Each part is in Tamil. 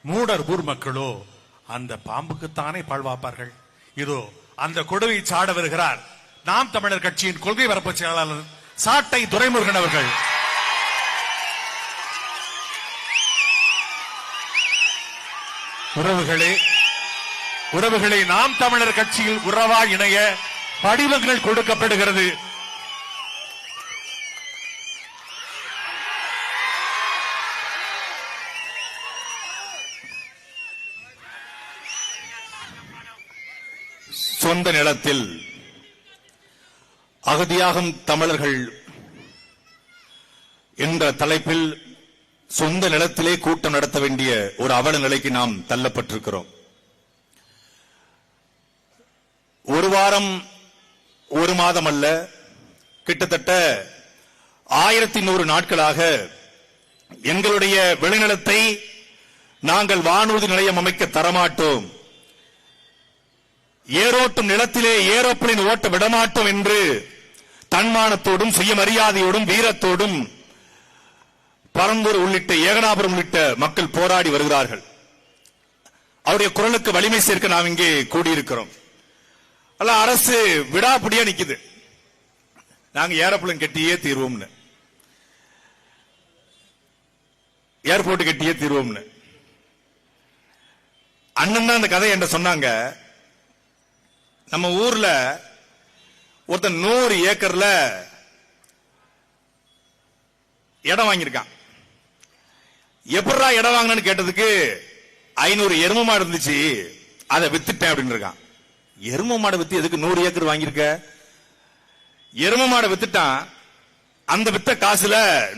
மூடர் ஊர் மக்களோ அந்த பாம்புக்குத்தானே பாழ்வாப்பார்கள். இதோ அந்த கொடுவை சாட வருகிறார் நாம் தமிழர் கட்சியின் கொள்கை பரப்பு செயலாளர் சாட்டை துரைமுருகன் அவர்கள். உறவுகளே, நாம் தமிழர் கட்சியில் உறவா இணைய படிவங்கள் கொடுக்கப்படுகிறது. சொந்த நிலத்தில் அகதியாகும் தமிழர்கள் என்ற தலைப்பில் சொந்த நிலத்திலே கூட்டம் நடத்த வேண்டிய ஒரு அவல நிலைக்கு நாம் தள்ளப்பட்டிருக்கிறோம். ஒரு வாரம் ஒரு மாதம் அல்ல, கிட்டத்தட்ட 1100 நாட்களாக எங்களுடைய விளைநிலத்தை நாங்கள் வானூர்தி நிலையம் அமைக்க தரமாட்டோம், ஏரோட்டும் நிலத்திலே ஏரோப்ளேன் ஓட்ட விடமாட்டோம் என்று தன்மானத்தோடும் சுயமரியாதையோடும் வீரத்தோடும் பரந்தூர் உள்ளிட்ட ஏகனாபுரம் உள்ளிட்ட மக்கள் போராடி வருகிறார்கள். அவருடைய குரலுக்கு வலிமை சேர்க்க நாம் இங்கே கூடியிருக்கிறோம். அல்ல, அரசு விடாப்பிடியா நிக்குது, நாங்க ஏரோப்ளேன் கட்டியே தீர்வோம்னு, ஏர்போர்ட் கட்டியே தீர்வோம்னு. அண்ணன் தான் அந்த கதை என்று சொன்னாங்க. நம்ம ஊர்ல ஒருத்தன் 100 ஏக்கர்ல இடம் வாங்கியிருக்கான். எப்படா இடம் வாங்கினு கேட்டதுக்கு 500 எரும மாடு இருந்துச்சு, அதை வித்துட்டேன் அப்படின்னு இருக்கான். எரும மாடு வித்து எதுக்கு 100 ஏக்கர் வாங்கியிருக்க? எரும மாடை வித்துட்டான். அந்த வித்த காசுல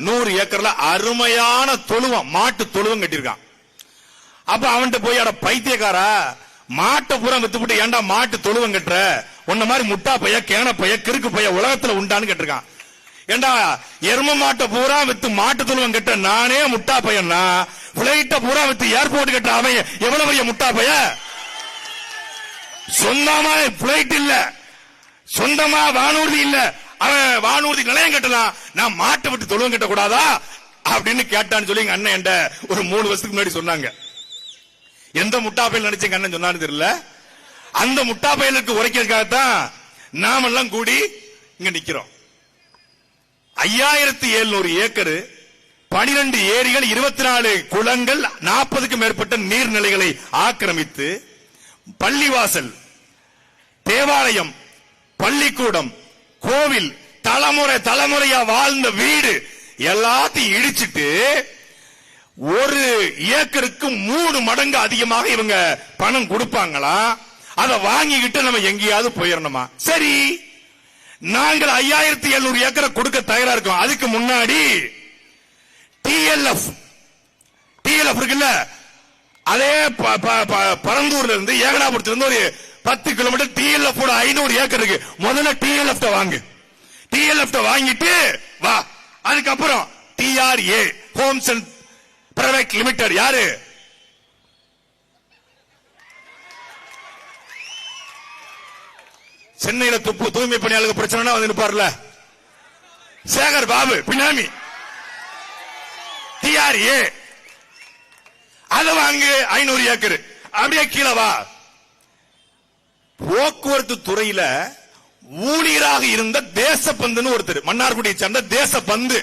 100 ஏக்கர்ல அருமையான தொழுவம், மாட்டு தொழுவம் கட்டியிருக்கான். அப்ப அவன்கிட்ட போய் அட பைத்தியக்காரா, மாட்டை பூரா வித்துப்பட்டு ஏன்டா மாட்டு தொழுவம் கட்டுற, உன்ன மாதிரி முட்டா பைய கேன பைய கிறுக்கு பைய உலகத்துல உண்டான்னு கேட்டிருக்கான். ஏண்டா எரும மாட்டை பூரா வித்து மாட்டு தொழுவம் கட்ட நானே முட்டா பையன்னா, பிளைட்ட பூரா வித்து ஏர்போர்ட் கட்ட அவன் எவ்வளவு பெரிய முட்டா பைய? சொந்தமா பிளைட் இல்ல, சொந்தமா வானூர்தி இல்ல, அவன் வானூர்தி நிலையம் கட்டலாம், நான் மாட்டை விட்டு தொழுவம் கட்ட கூடாதா அப்படின்னு கேட்டான்னு சொல்லி எங்க அண்ணன் என்கிட்ட ஒரு 3 வருஷத்துக்கு முன்னாடி சொன்னாங்க. எந்த முட்டா பையல் நினைச்சேங்க அண்ணன் சொன்னான்னு தெரியல. அந்த முட்டா பையலுக்கு உரைக்கிறதுக்காகத்தான் நாம எல்லாம் கூடி இங்க நிக்கிறோம். 5700 ஏக்கர், 12 ஏரிகள், 24 குளங்கள், 40க்கும் மேற்பட்ட நீர்நிலைகளை ஆக்கிரமித்து பள்ளிவாசல், தேவாலயம், பள்ளிக்கூடம், கோவில், தலைமுறையா வாழ்ந்த வீடு எல்லாத்தையும் இடிச்சிட்டு 1 ஏக்கருக்கு 3 மடங்கு அதிகமாக இவங்க பணம் கொடுப்பாங்களா? அதை வாங்கிக்கிட்டு நம்ம எங்கேயாவது போயிடணுமா? சரி, நாங்கள் 5700 ஏக்கரை கொடுக்க தயாரா இருக்கோம். அதுக்கு முன்னாடி டிஎல்எஃப் இருக்குல்ல, அதே பரந்தூர்ல இருந்து ஏகனாபுரத்துல இருந்து ஒரு 10 கிலோமீட்டர் டிஎல்எஃப் 500 ஏக்கர் இருக்கு. முதல்ல டிஎல்எஃப் வாங்கு, டிஎல்எஃப் வாங்கிட்டு வா. அதுக்கப்புறம் TRA Holmes and private limited யாரு? சென்னையில தூய்மை பணியாளர்கள் பிரச்சனை வந்து நிற்பார்ல, சேகர் பாபு பினாமி. டிஆர்ஏ அதை வாங்கு 500 ஏக்கர். அப்படியே கீழே வா. போக்குவரத்து துறையில ஊழியராக இருந்த தேசபந்துன்னு ஒருத்தர், மன்னார்குடியை சேர்ந்த தேசபந்து,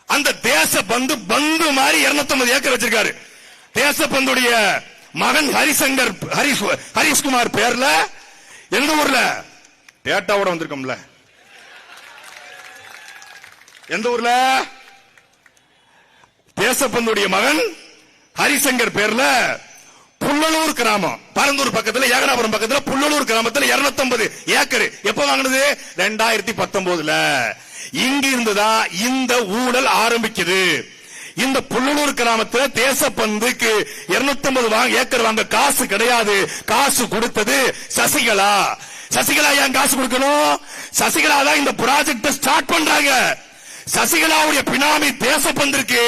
அந்த தேசபந்து பந்து மாதிரி 250 ஏக்கர் வச்சிருக்காரு. தேசபந்துடைய மகன் ஹரிஷ்குமார் பேர்ல எந்த ஊர்ல டேட்டாவோட வந்திருக்கோம்ல, எந்த ஊர்ல? தேசபந்துடைய மகன் ஹரிசங்கர் பேர்ல புல்லலூர் கிராமம், பரந்தூர் பக்கத்துல ஏகனாபுரம் பக்கத்துல புல்லலூர் கிராமத்துல 250 ஏக்கர். எப்ப வாங்கினது? 2019. இங்க இருந்துதான் இந்த ஊழல் ஆரம்பிக்குது. இந்த புல்லலூர் கிராமத்துல தேசபந்துக்கு 250 ஏக்கர் வாங்க காசு கிடையாது. காசு கொடுத்தது சசிகலா. சசிகலா ஏன் காசு கொடுக்கணும்? சசிகலா தான் இந்த ப்ராஜெக்ட் ஸ்டார்ட் பண்றாங்க. சசிகலாவுடைய பினாமி தேசபந்திற்கு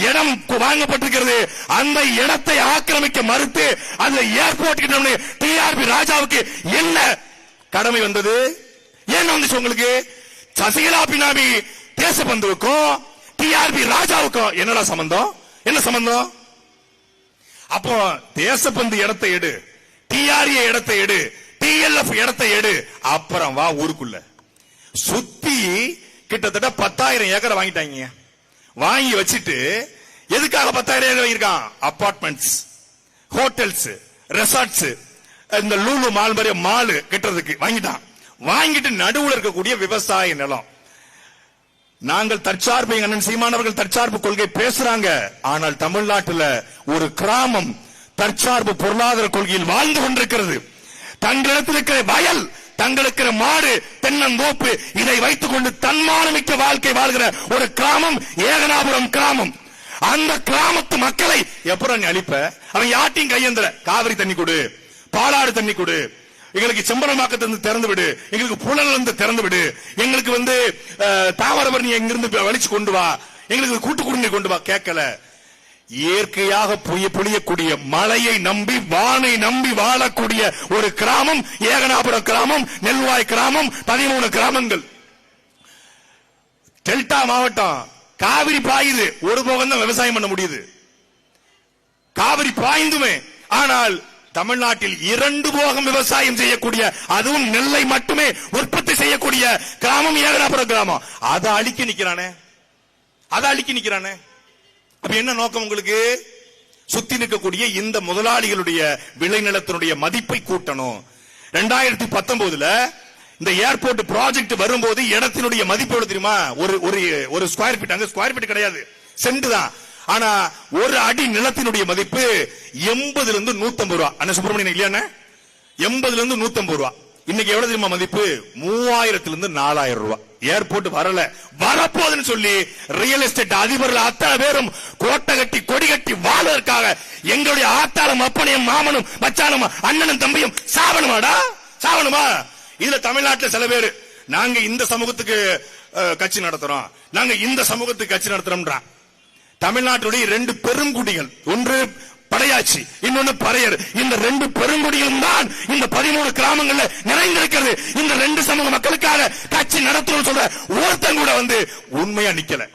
இடம் வாங்கப்பட்டிருக்கிறது. அந்த இடத்தை ஆக்கிரமிக்க மறுத்து அந்த ஏர்போர்ட் டிஆர்பி ராஜாவுக்கு என்ன கடமை வந்தது? என்ன வந்துச்சு உங்களுக்கு? சசிகலா பினாமி தேசபந்துவுக்கும் டிஆர்பி ராஜாவுக்கும் என்னடா சம்பந்தம்? என்ன சம்பந்தம்? அப்போ தேசப்பந்து இடத்தை எடு, டிஆர்ஏ இடத்தை எடு, டிஎல்எஃப் இடத்தை எடு, அப்புறம் வா ஊருக்குள்ள. சுத்தி கிட்டத்தட்ட 10,000 ஏக்கரை வாங்கிட்டாங்க. வாங்கி வச்சிட்டு எதுக்காக 10,000 ஏக்கர் வாங்கியிருக்கான்? அபார்ட்மெண்ட்ஸ், ஹோட்டல்ஸ், ரெசார்ட்ஸ், இந்த லூலு மால் மாதிரி மால் கட்டுறதுக்கு வாங்கிட்டான். வாங்கிட்டு நடுவுல இருக்கக்கூடிய விவசாய நிலம். நாங்கள் தற்சார்பு, அண்ணன் சீமான் அவர்கள் தற்சார்பு கொள்கை பேசுறாங்க. ஆனால் தமிழ்நாட்டில் ஒரு கிராமம் தற்சார்பு பொருளாதார கொள்கையில் வாழ்ந்து கொண்டிருக்கிறது. தங்களிடத்தில் இருக்கிற வயல், தங்களுக்கு மாடு, தென்னந்தோப்பு, இதை வைத்துக் கொண்டு தன்மானமிக்க வாழ்க்கை வாழ்கிற ஒரு கிராமம் ஏகனாபுரம் கிராமம். அந்த கிராமத்து மக்களை எப்பறம் நீ அழிப்ப? அவன் யார்ட்டையும் கையேந்தல. காவிரி தண்ணி கொடு, பாலாறு தண்ணி கொடு, எங்களுக்கு செம்பரமாக்கத்திலிருந்து திறந்து விடு, எங்களுக்கு புலனிலிருந்து திறந்து விடு, எங்களுக்கு தாவரவர் நீ எங்கிருந்து வலிச்சு கொண்டு வா, எங்களுக்கு கூட்டு குடிநீர் கொண்டு வா. கேட்கல. இயற்கையாக பொழியக்கூடிய மழையை நம்பி, வானை நம்பி வாழக்கூடிய ஒரு கிராமம் ஏகனாபுரம் கிராமம், நெல்வாய் கிராமம், 13 கிராமங்கள். டெல்டா மாவட்டம், காவிரி பாயுது, ஒரு போகம் தான் விவசாயம் பண்ண முடியுது. காவிரி பாய்ந்துமே, ஆனால் தமிழ்நாட்டில் 2 போகம் விவசாயம் செய்யக்கூடிய, அதுவும் நெல்லை மட்டுமே உற்பத்தி செய்யக்கூடிய கிராமம் ஏகனாபுரம் கிராமம். அதை அழிக்க நிக்கிறானே, அதை அழிக்க நிக்கிறானே. அப்ப என்ன நோக்கம் உங்களுக்கு? சுத்தி நிற்கக்கூடிய இந்த முதலாளிகளுடைய விளைநிலத்தினுடைய மதிப்பை கூட்டணும். 2019 இந்த ஏர்போர்ட் ப்ராஜெக்ட் வரும்போது இடத்தினுடைய மதிப்பு எவ்வளவு தெரியுமா? ஒரு ஸ்கொயர் ஃபீட், அங்க ஸ்கொயர் ஃபீட் கிடையாது, சென்ட் தான். ஆனா ஒரு அடி நிலத்தினுடைய மதிப்பு 80 இருந்து 150 ரூபாய். அண்ணா சுப்பிரமணியன் இல்லையா? 80 இருந்து 150 ரூபாய். இன்னைக்கு எவ்வளவு தெரியுமா மதிப்பு? 3000 இருந்து 4000 ரூபாய். ஏர்போர்ட் வரல, வரப்போதுன்னு சொல்லி ரியல் எஸ்டேட் அதிபர்கள் அத்தனை பேரும் கோட்டை கட்டி கொடி கட்டி வாழ்வதற்காக எங்களுடைய ஆத்தாளும் அப்பனையும் மாமனும் மச்சானும் அண்ணனும் தம்பியும் சாவணுமாடா, சாவணுமா? இதுல தமிழ்நாட்டில் சில பேர் நாங்க இந்த சமூகத்துக்கு கட்சி நடத்துறோம், நாங்க இந்த சமூகத்துக்கு கட்சி நடத்துறோம். தமிழ்நாட்டுடைய 2 பெருங்குடிகள், ஒன்று படையாச்சி, இன்னொன்னு பறையர். இந்த 2 பெருங்குடிகளும் தான் இந்த 13 கிராமங்கள்ல நிறைந்திருக்கிறது. இந்த 2 சமூக மக்களுக்காக கட்சி நடத்தணும்னு சொல்ற ஒருத்தன் கூட உண்மையா நிக்கல.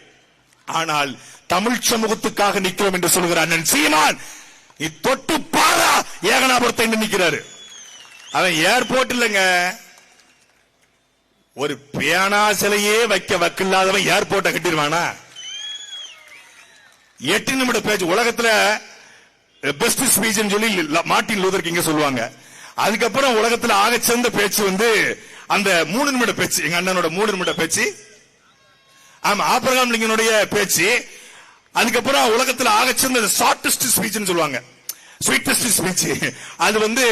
ஆனால் தமிழ் சமூகத்துக்காக நிக்கிறோம் என்று சொல்கிற அண்ணன் சீமான் தொட்டு பாரா ஏகனாபுரத்தை நிக்கிறாரு. அவன் ஏர்போர்ட் இல்லங்க, ஒரு பேனா சிலையே வைக்க வக்கில்லாதவன் ஏர்போர்ட்டை கட்டிடுவானா? 8 நிமிட பேச்சு உலகத்துல பெஸ்ட் ஸ்பீச் சொல்லி மார்ட்டின் லூதர் கிங் சொல்லுவாங்க. அதுக்கப்புறம் உலகத்துல ஆக சிறந்த பேச்சு அந்த 3 நிமிட பேச்சு, எங்க அண்ணனோட 3 நிமிட பேச்சு. ஆமா, ஆபிரகாம் லிங்கனுடைய பேச்சு. அதுக்கப்புறம் உலகத்துல ஆக சிறந்த ஷார்டஸ்ட் ஸ்பீச் சொல்லுவாங்க, ஸ்வீட்டஸ்ட் ஸ்பீச். அது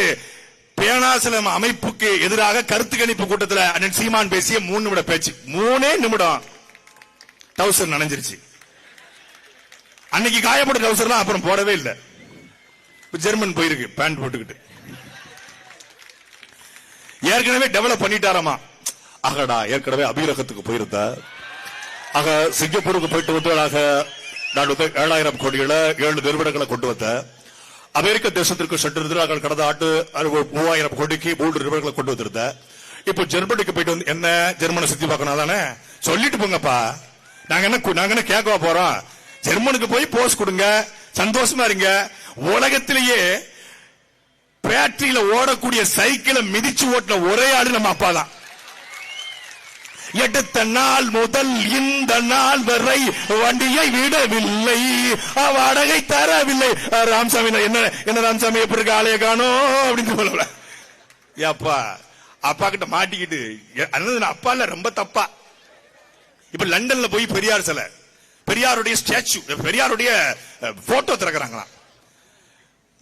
பேனாசலம் அமைப்புக்கு எதிராக கருத்து கணிப்பு கூட்டத்தில் அண்ணன் சீமான் பேசிய 3 நிமிட பேச்சு. 3 நிமிடம் டவுசர் நனைஞ்சிருச்சு. அன்னைக்கு காயப்பட்ட டவுசர்லாம் அப்புறம் போடவே இல்லை. ஜெர்மன் போயிருக்கு பேண்ட் போட்டுக்கிட்டு. ஏற்கனவே டெவலப் பண்ணிட்டாராமா. ஆகடா, ஏற்கனவே அபிரகத்துக்கு போயிருந்த, ஆக சிங்கப்பூருக்கு போயிட்டு வந்ததாக நான் 7,000 கோடிகளை 7 நிறுவனங்களை கொண்டு வந்த. அமெரிக்க தேசத்திற்கு சென்றிருந்தார்கள். கடந்த ஆண்டு 3,000 கோடிக்கு 3 நிறுவனங்களை கொண்டு வந்திருந்த. இப்போ ஜெர்மனிக்கு போயிட்டு என்ன ஜெர்மனை சுத்தி பார்க்கணும் தானே சொல்லிட்டு போங்கப்பா. நாங்க என்ன கேட்கவா போறோம்? ஜெர்மனுக்கு போய் போஸ்ட் கொடுங்க, சந்தோஷமா இருங்க. உலகத்திலேயே பேட்டரியில ஓடக்கூடிய சைக்கிளை மிதிச்சு ஓட்டின ஒரே ஆளு நம்ம அப்பா தான். எடுத்த நாள் முதல் இந்த நாள் வரை வண்டியை விடவில்லை, வாடகை தரவில்லை. ராமசாமி என்ன ராமசாமி எப்படி இருக்க, ஆலைய காணோம் அப்படின்னு சொல்லல. அப்பா அப்பா கிட்ட மாட்டிக்கிட்டு அப்பா இல்ல, ரொம்ப தப்பா. இப்ப லண்டன்ல போய் பெரியார் சிலை, பெரியாருடைய ஸ்டாச்சு, பெரியாருடைய போட்டோ திறக்கிறாங்களாம்.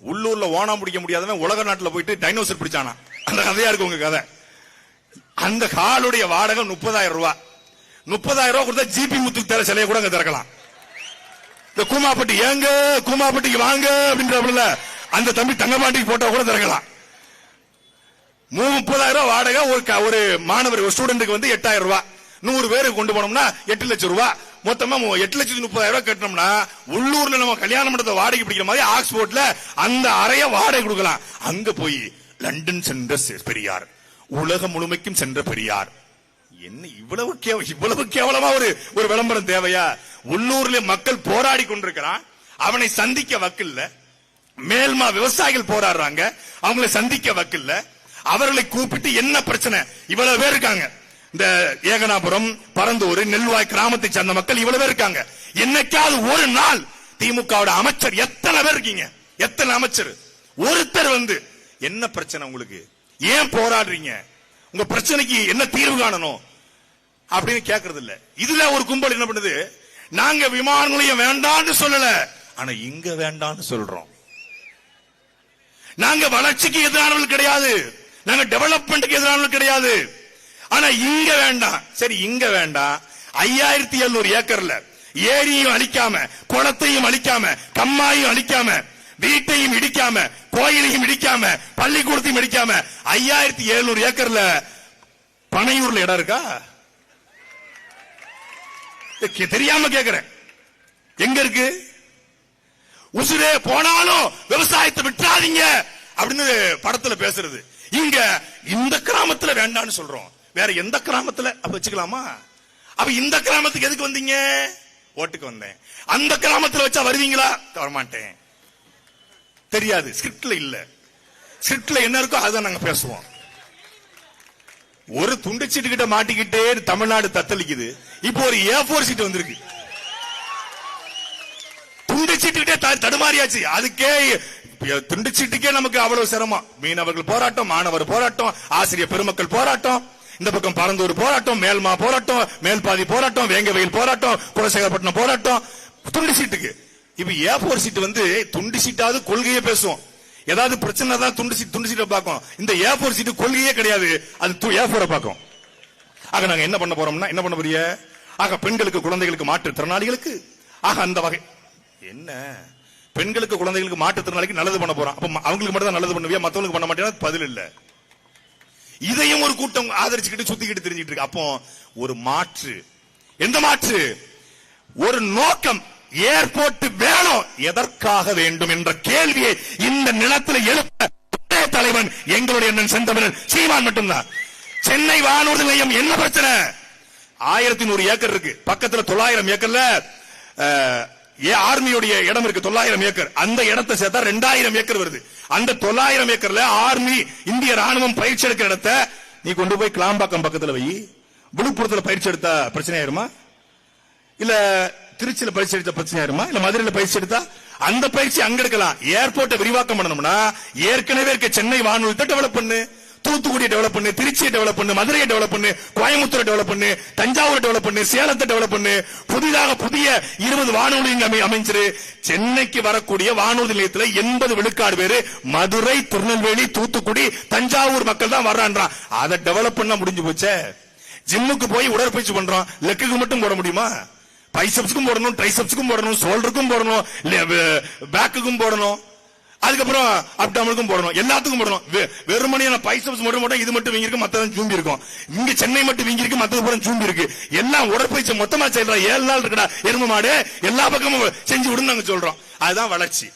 உள்ளூர்ல ஓனா பிடிக்க முடியாதவன் உலக நாட்டுல போயிட்டு டைனோசர் பிடிச்சானா. அந்த கதையா இருக்கு உங்க கதை. அந்த காலுடைய வாடகை 30,000 ரூபாய். 30,000 ரூபாய் கொடுத்தா ஜிபி முத்து தர சிலையை கூட அங்க திறக்கலாம். இந்த கூமாப்பட்டி ஏங்க கூமாப்பட்டிக்கு வாங்க அப்படின்ற அந்த தம்பி தங்கமாட்டிக்கு போட்டோ கூட திறக்கலாம். 30,000 ரூபாய் வாடகை. ஒரு மாணவர், ஒரு ஸ்டூடெண்ட்டுக்கு 8,000 ரூபாய். 100 பேருக்கு கொண்டு போனோம்னா 8 லட்சம் ரூபாய். மொத்தமா 8,30,000 ரூபாய் கட்டணும்னா உள்ளூர்ல நம்ம கல்யாண மண்டபத்தை வாடகை பிடிக்கிற மாதிரி ஆக்ஸ்போர்ட்ல அந்த அறைய வாடகை கொடுக்கலாம். அங்க போய் லண்டன் சென்ற பெரியார், உலகம் முழுமைக்கும் சென்ற பெரியார். என்ன இவ்வளவு கேவலமா ஒரு விளம்பரம் தேவையா? உள்ளூர்ல மக்கள் போராடி கொண்டிருக்கிறான், அவனை சந்திக்க வக்கில்ல. மேல்மா விவசாயிகள் போராடுறாங்க, அவங்களை சந்திக்க வக்கில்ல. அவர்களை கூப்பிட்டு என்ன பிரச்சனை, இவ்வளவு பேர் இருக்காங்க, இந்த ஏகனாபுரம், பரந்தூர், நெல்வாய் கிராமத்தை சேர்ந்த மக்கள் இவ்வளவு பேர் இருக்காங்க. என்னைக்காவது ஒரு நாள் திமுக அமைச்சர் எத்தனை பேர் இருக்கீங்க, எத்தனை அமைச்சர், ஒருத்தர் வந்து என்ன பிரச்சனை உங்களுக்கு, ஏன் போராடுறீங்க, உங்க பிரச்சனைக்கு என்ன தீர்வு காணணும் அப்படின்னு கேட்கறது இல்ல. இதுல ஒரு கும்பல் என்ன பண்ணுது, நாங்க விமான நிலையம் வேண்டாம்னு சொல்லல, ஆனா இங்க வேண்டாம்னு சொல்றோம். நாங்க வளர்ச்சிக்கு எதிரானவர்கள் கிடையாது, நாங்க டெவலப்மெண்ட்டுக்கு எதிரானவர்கள் கிடையாது, ஆனா இங்க வேண்டாம். சரி, இங்க வேண்டாம். 5700 ஏக்கர்ல ஏரியும் அழிக்காம, குளத்தையும் அழிக்காம, கம்மாயும் அழிக்காம, வீட்டையும் இடிக்காம, கோயிலையும் இடிக்காம, பள்ளிக்கூடத்தையும் இடிக்காம 5700 ஏக்கர்ல பனையூர்ல இடம் இருக்கா? தெரியாம கேக்குறேன், எங்க இருக்கு? உசுரே போனாலும் விவசாயத்தை விட்டுறாதீங்க அப்படின்னு படத்துல பேசுறது. இங்க இந்த கிராமத்துல வேண்டாம்னு சொல்றோம், வேற எந்த கிராமத்துல அப்ப வச்சுக்கலாமா? அப்ப இந்த கிராமத்துக்கு எதுக்கு வந்தீங்க? ஓட்டுக்கு வந்தேன். அந்த கிராமத்துல வச்சா வருவீங்களா? வரமாட்டேன். தெரியாது, ஸ்கிரிப்ட்ல இல்ல. ஸ்கிரிப்ட்ல என்ன இருக்கோ அதுதான் நாங்க பேசுவோம். ஒரு துண்டு சீட்டு கிட்ட மாட்டிக்கிட்டே தமிழ்நாடு தத்தளிக்குது. இப்போ ஒரு A4 சீட்டு வந்திருக்கு. துண்டு சீட்டுக்கிட்டே தடுமாறியாச்சு. அதுக்கே துண்டு சீட்டுக்கே நமக்கு அவ்வளவு சிரமம். மீனவர்கள் போராட்டம், மாணவர் போராட்டம், ஆசிரியர் பெருமக்கள் போராட்டம், இந்த பக்கம் பரந்தூர் போராட்டம், மேல்மா போராட்டம், மேல்பாதி போராட்டம், வேங்கவயல் போராட்டம், குலசேகரப்பட்டினம் போராட்டம், துண்டு சீட்டுக்கு. இப்ப A4 சீட்டு வந்து துண்டு சீட்டாவது கொள்கையே பேசுவோம், ஏதாவது பிரச்சனை தான் துண்டு சீட்டை பார்க்கும். இந்த A4 சீட்டு கொள்கையே கிடையாது, அது A4 பார்க்கும். ஆக நாங்க என்ன பண்ண போறோம்னா, என்ன பண்ண போறிய, ஆக பெண்களுக்கு, குழந்தைகளுக்கு, மாற்றுத்திறனாளிகளுக்கு, ஆக அந்த வகை என்ன, பெண்களுக்கு, குழந்தைகளுக்கு, மாற்றுத்திறனாளிக்கு நல்லது பண்ண போறோம். அப்ப அவங்களுக்கு மட்டும் தான் நல்லது பண்ணுவியா, மத்தவங்களுக்கு பண்ண மாட்டேன்னா பதில் இல்ல. இதையும் ஒரு கூட்டம் ஆதரிச்சுக்கிட்டு சுத்திக்கிட்டு தெரிஞ்சிட்டு இருக்கு. அப்போ ஒரு மாற்று, எந்த மாற்று, ஒரு நோக்கம், ஏர்போர்ட் வேணும், எதற்காக வேண்டும் என்ற கேள்வியை இந்த நிலத்தில் எழுப்ப தலைவன் எங்களுடைய செந்தமிழன் சீமான் மட்டும்தான். சென்னை வானூர்தி நிலையம் என்ன பிரச்சனை? 1100 ஏக்கர் இருக்கு, பக்கத்துல 900 ஏக்கர்ல ஆர்மியுடைய இடம் இருக்கு, 900 ஏக்கர். அந்த இடத்தை சேர்த்தா 2000 ஏக்கர் வருது. அந்த 900 ஏக்கர்ல ஆர்மி, இந்திய ராணுவம் பயிற்சி எடுக்கிற இடத்தை நீ கொண்டு போய் கிளாம்பாக்கம் பக்கத்துல வை. விழுப்புரத்துல பயிற்சி எடுத்தா பிரச்சனை ஆயிருமா? இல்ல திருச்சியில பயிற்சி எடுத்த பிரச்சனை ஆயிருமா? இல்ல மதுரையில பயிற்சி எடுத்தா அந்த பயிற்சி அங்க எடுக்கலாம். ஏர்போர்ட்டை விரிவாக்கம் பண்ணணும்னா ஏற்கனவே இருக்க சென்னை வானூர்தி டெவலப் பண்ணு, தூத்துக்குடியை டெவலப் பண்ணு, திருச்சியை டெவலப் பண்ணு, மதுரையை டெவலப் பண்ணு, கோயம்புத்தூரை டெவலப் பண்ணு, தஞ்சாவூரை டெவலப் பண்ணு, சேலத்தை டெவலப் பண்ணு, புதிதாக புதிய 20 வானூர்தி அமைச்சிரு. சென்னைக்கு வரக்கூடிய வானூர்தி நிலையத்தில் 80 விழுக்காடு பேரு மதுரை, திருநெல்வேலி, தூத்துக்குடி, தஞ்சாவூர் மக்கள் தான் வர்றான்றான். அதை டெவலப் பண்ண முடிஞ்சு போச்சே. ஜிம்முக்கு போய் உடற்பயிற்சி பண்றோம், லெக்குக்கு மட்டும் போட முடியுமா? பைசப்ஸ்க்கும் போடணும், ட்ரைசப்ஸ்க்கும் போடணும், ஷோல்டருக்கும் போடணும், பேக்குக்கும் போடணும், அதுக்கப்புறம் அப்டாமலுக்கும் போடணும், எல்லாத்துக்கும் போடணும். வெறுமனையான பைசப்ஸ் மட்டும் இது மட்டும் வீங்கி இருக்கு, மத்ததான் ஜூம்பி இருக்கும். இங்க சென்னை மட்டும் வீங்கி இருக்கு, மத்தது பூரா ஜூம்பி இருக்கு. எல்லாம் உடற்பயிற்சி மொத்தமா செய்யறா. 7 நாள் இருக்குடா எருமை மாடு, எல்லா பக்கமும் செஞ்சு விடுன்னு நாங்க சொல்றோம். அதுதான் வளர்ச்சி.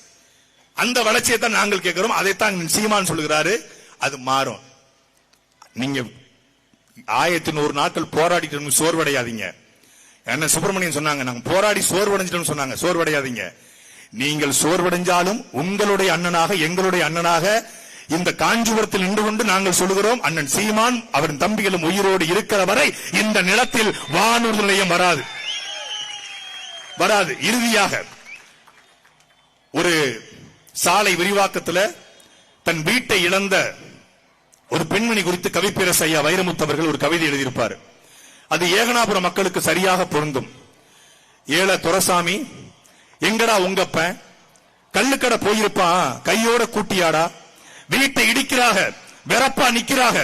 அந்த வளர்ச்சியை தான் நாங்கள் கேட்கிறோம். அதைத்தான் சீமான் சொல்லுகிறாரு. அது மாறும். நீங்க 1100 நாட்கள் போராடிட்டு சோர்வடையாதீங்க. என்ன சுப்பிரமணியன் சொன்னாங்க, நாங்க போராடி சோர்வடைஞ்சிட்டோம்னு சொன்னாங்க. சோர்வடையாதீங்க. நீங்கள் சோர்வடைஞ்சாலும் உங்களுடைய அண்ணனாக, எங்களுடைய அண்ணனாக இந்த காஞ்சிபுரத்தில் நின்று கொண்டு நாங்கள் சொல்லுகிறோம், அண்ணன் சீமான் அவரின் தம்பிகளும் உயிரோடு இருக்கிற வரை இந்த நிலத்தில் வானூர்தி நிலையம் வராது, வராது. இறுதியாக ஒரு சாலை விரிவாக்கத்தில் தன் வீட்டை இழந்த ஒரு பெண்மணி குறித்து கவிப்பேரசு ஐயா வைரமுத்து அவர்கள் ஒரு கவிதை எழுதியிருப்பார். அது ஏகனாபுரம் மக்களுக்கு சரியாக பொருந்தும். ஏழ துரசாமி, எங்கடா உங்கப்ப, கல்லுக்கடை போயிருப்பான் கையோட கூட்டியாடா, வீட்டை இடிக்கிறாக, வெறப்பா நிக்கிறாக,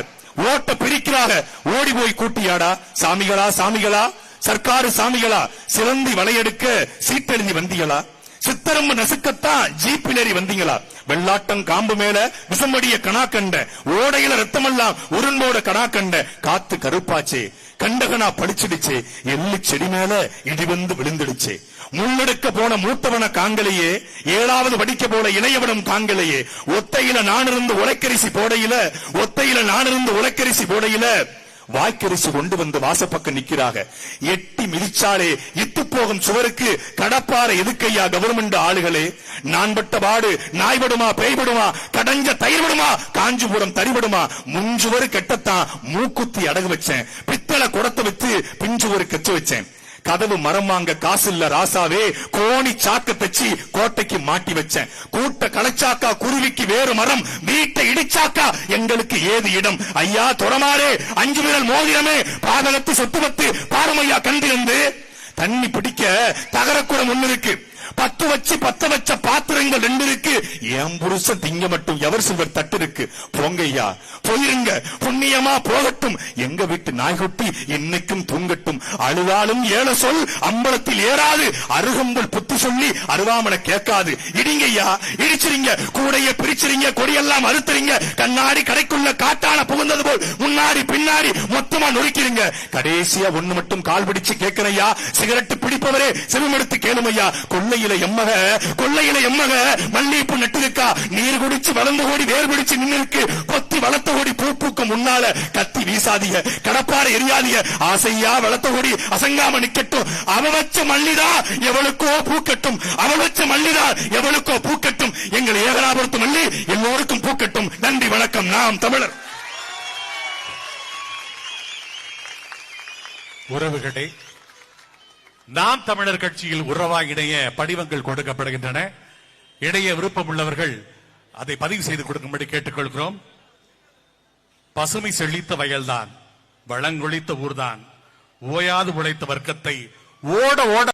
ஓட்ட பிரிக்கிறாக, ஓடி போய் கூட்டியாடா, சாமிகளா சாமிகளா, சர்க்காரு சாமிகளா, சிலந்தி வளையெடுக்க சீட்டெழுந்தி வந்தீங்களா, சித்தரம்பு நசுக்கத்தான் ஜீப்பிலேறி வந்தீங்களா, வெள்ளாட்டம் காம்பு மேல விசம்படிய கணா கண்ட, ஓடையில ரத்தமெல்லாம் உருண்டோட கணா கண்ட, காத்து கருப்பாச்சே, கண்டகனா படிச்சிடுச்சு, எள்ளு செடி மேல இடி வந்து விழுந்துடுச்சு, முன்னெடுக்க போன மூத்தவன காங்கலையே, 7வது படிக்க போல இளையவனும் காங்கலையே, ஒத்தையில நானிருந்து உலக்கரிசி போடையில, ஒத்தையில நானிருந்து உலக்கரிசி போடையில, வாய்க்கரிசி கொண்டு வந்து வாசப்பக்கம் நிக்கிறாங்க. எட்டி மிதிச்சாலே இத்து போகும் சுவருக்கு கடப்பாறை எதுக்கையா கவர்மெண்ட் ஆளுகளே? நான் பட்ட பாடு நாய்படுமா பேய்படுமா, கடைஞ்ச தயிர்படுமா, காஞ்சிபுரம் தறிபடுமா, முஞ்சுவரு கெட்டத்தான் மூக்குத்தி அடகு வச்சேன், பித்தளை குடத்தை வச்சு பிஞ்சுவரு கச்சு வச்சேன். கதவு மரம் வாங்க காசு இல்ல ராசாவே, கோணி சாக்கு தச்சு கோட்டைக்கு மாட்டி வச்சேன். கூட்ட களைச்சாக்கா குருவிக்கு வேறு மரம், வீட்டை இடிச்சாக்கா எங்களுக்கு ஏது இடம்? ஐயா துறமாறே 5 விரல் மோதிரமே, பாதகத்து சொத்துவத்து பாரமையா கண்டிருந்து. தண்ணி பிடிக்க தகரக்குடம் ஒண்ணு இருக்கு, 10 வச்சு 10 வச்ச பாத்திரங்கள் 2 இருக்கு. என் புருஷன் திங்க மட்டும் எவர் சில்வர் தட்டு இருக்கு. போங்கய்யா போயிருங்க, புண்ணியமா போகட்டும். எங்க வீட்டு நாய்குட்டி இன்னைக்கும் தூங்கட்டும். அழுதாலும் ஏழ சொல் அம்பலத்தில் ஏறாது, அருகம்பல் புத்தி சொல்லி அருவாமனை கேட்காது. இடிங்கய்யா இடிச்சிருங்க, கூடைய பிரிச்சிருங்க, கொடியெல்லாம் அறுத்துறீங்க. கண்ணாடி கடைக்குள்ள காட்டான புகுந்தது போல் முன்னாடி பின்னாடி மொத்தமா நொறுக்கிறீங்க. கடைசியா ஒண்ணு மட்டும் கால் பிடிச்சு கேட்கிறையா, சிகரெட்டு பிடிப்பவரே செவிமெடுத்து கேளுமையா. கொள்ளையில எம்மக மல்லிகைப்பூ நட்டுருக்கா, நீர் குடிச்சு வளர்ந்த கோடி வேர் பிடிச்சு நின்று இருக்கு. கொத்தி வளர்த்த கோடி பூ பூக்க முன்னால கத்தி வீசாதீங்க, கடப்பாறை எரியாதீங்க. ஆசையா வளர்த்த கோடி அசங்காம நிக்கட்டும். அவ வச்ச மல்லிதா எவளுக்கோ பூக்கட்டும், அவள் வச்ச மல்லிதா எவளுக்கோ பூக்கட்டும். எங்கள் ஏகனாபுரத்து மல்லி எல்லோருக்கும் பூக்கட்டும். நன்றி வணக்கம். நாம் தமிழர். உறவுகளே, நாம் தமிழர் கட்சியில் உறவாக இணைய படிவங்கள் கொடுக்கப்படுகின்றன. இணைய விருப்பம் உள்ளவர்கள் அதை பதிவு செய்து கொடுக்கும்படி கேட்டுக்கொள்கிறோம். பசுமை செழித்த வயல்தான், வளங்கொழித்த ஊர்தான், ஓயாது உழைத்த வர்க்கத்தை ஓட ஓட